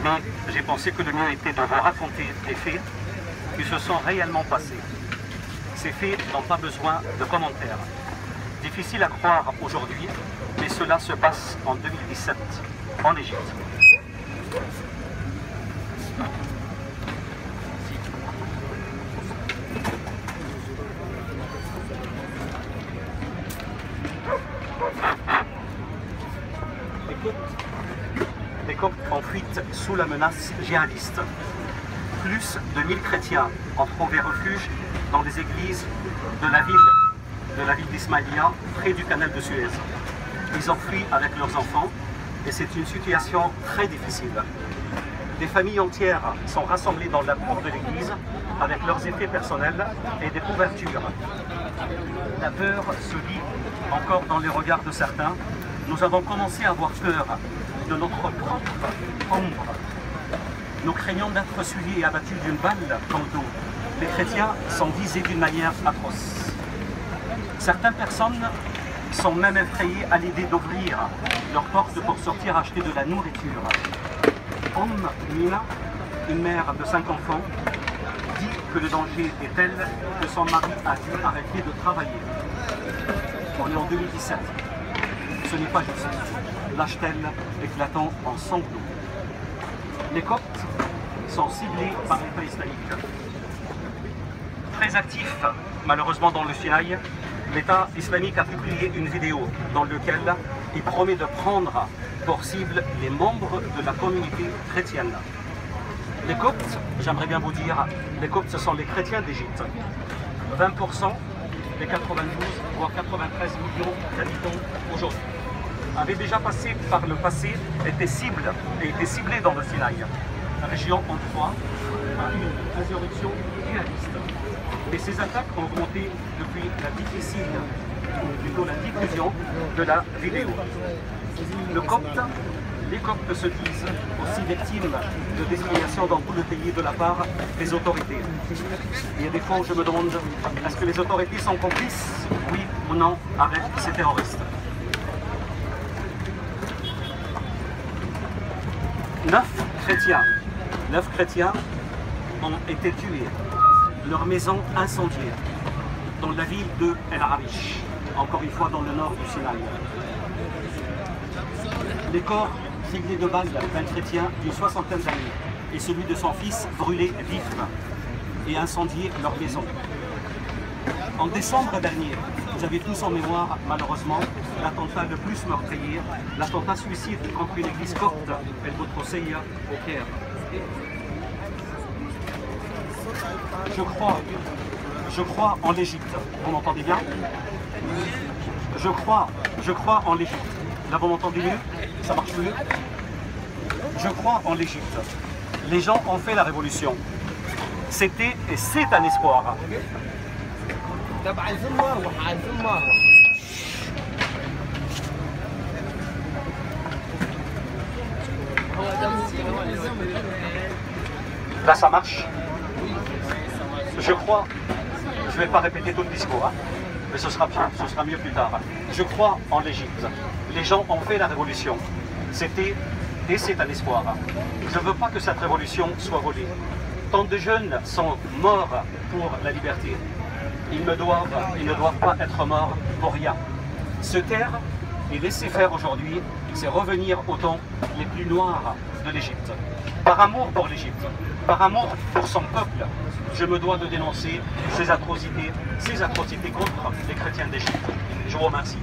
mais j'ai pensé que le mieux était de vous raconter des faits qui se sont réellement passés. Ces faits n'ont pas besoin de commentaires. Difficile à croire aujourd'hui, mais cela se passe en 2017, en Égypte. Les Coptes en fuite sous la menace djihadiste. Plus de 1000 chrétiens ont trouvé refuge dans les églises de la ville d'Ismaïlia, près du canal de Suez. Ils ont fui avec leurs enfants et c'est une situation très difficile. Des familles entières sont rassemblées dans la cour de l'église avec leurs effets personnels et des couvertures. La peur se lit encore dans les regards de certains. Nous avons commencé à avoir peur de notre propre ombre. Nous craignons d'être suivis et abattus d'une balle dans le dos. Les chrétiens sont visés d'une manière atroce. Certaines personnes sont même effrayées à l'idée d'ouvrir leurs portes pour sortir acheter de la nourriture. Mina, une mère de 5 enfants, dit que le danger est tel que son mari a dû arrêter de travailler. On est en 2017. Ce n'est pas juste. Lâche-t-elle éclatant en sanglots. Les Coptes sont ciblés par l'État islamique. Très actif, malheureusement, dans le Sinaï, l'État islamique a publié une vidéo dans laquelle il promet de prendre pour cible les membres de la communauté chrétienne. Les Coptes, j'aimerais bien vous dire, les Coptes, ce sont les chrétiens d'Égypte. 20% des 92, voire 93 millions d'habitants aujourd'hui avaient déjà passé par le passé, étaient ciblés dans le Sinaï. La région en proie à une insurrection djihadiste. Et ces attaques ont remonté depuis la difficile, ou plutôt la diffusion de la vidéo. Les Coptes se disent aussi victimes de discrimination dans tout le pays de la part des autorités. Il y a des fois où je me demande, est-ce que les autorités sont complices, oui ou non, avec ces terroristes? 9 chrétiens ont été tués, leur maison incendiée, dans la ville de El Arish, encore une fois dans le nord du Sinaï. Les corps ciblés de balles d'un chrétien d'une 60aine d'années et celui de son fils brûlés vifs et incendiés leur maison. En décembre dernier, vous avez tous en mémoire, malheureusement, l'attentat le plus meurtrier, l'attentat suicide contre une église copte, El Botroseya, au Caire. Je crois en l'Égypte. Vous m'entendez bien? Je crois en l'Égypte. Là, vous m'entendez mieux? Ça marche mieux? Je crois en l'Égypte. Les gens ont fait la révolution. C'était et c'est un espoir. Là, ça marche. Je crois, je ne vais pas répéter tout le discours, hein, mais ce sera mieux plus tard. Je crois en l'Égypte. Les gens ont fait la révolution. C'était et c'est un espoir. Je ne veux pas que cette révolution soit volée. Tant de jeunes sont morts pour la liberté. Ils ne doivent pas être morts pour rien. Se taire et laisser faire aujourd'hui, c'est revenir aux temps les plus noirs de l'Égypte. Par amour pour l'Égypte, par amour pour son peuple, je me dois de dénoncer ces atrocités contre les chrétiens d'Égypte. Je vous remercie.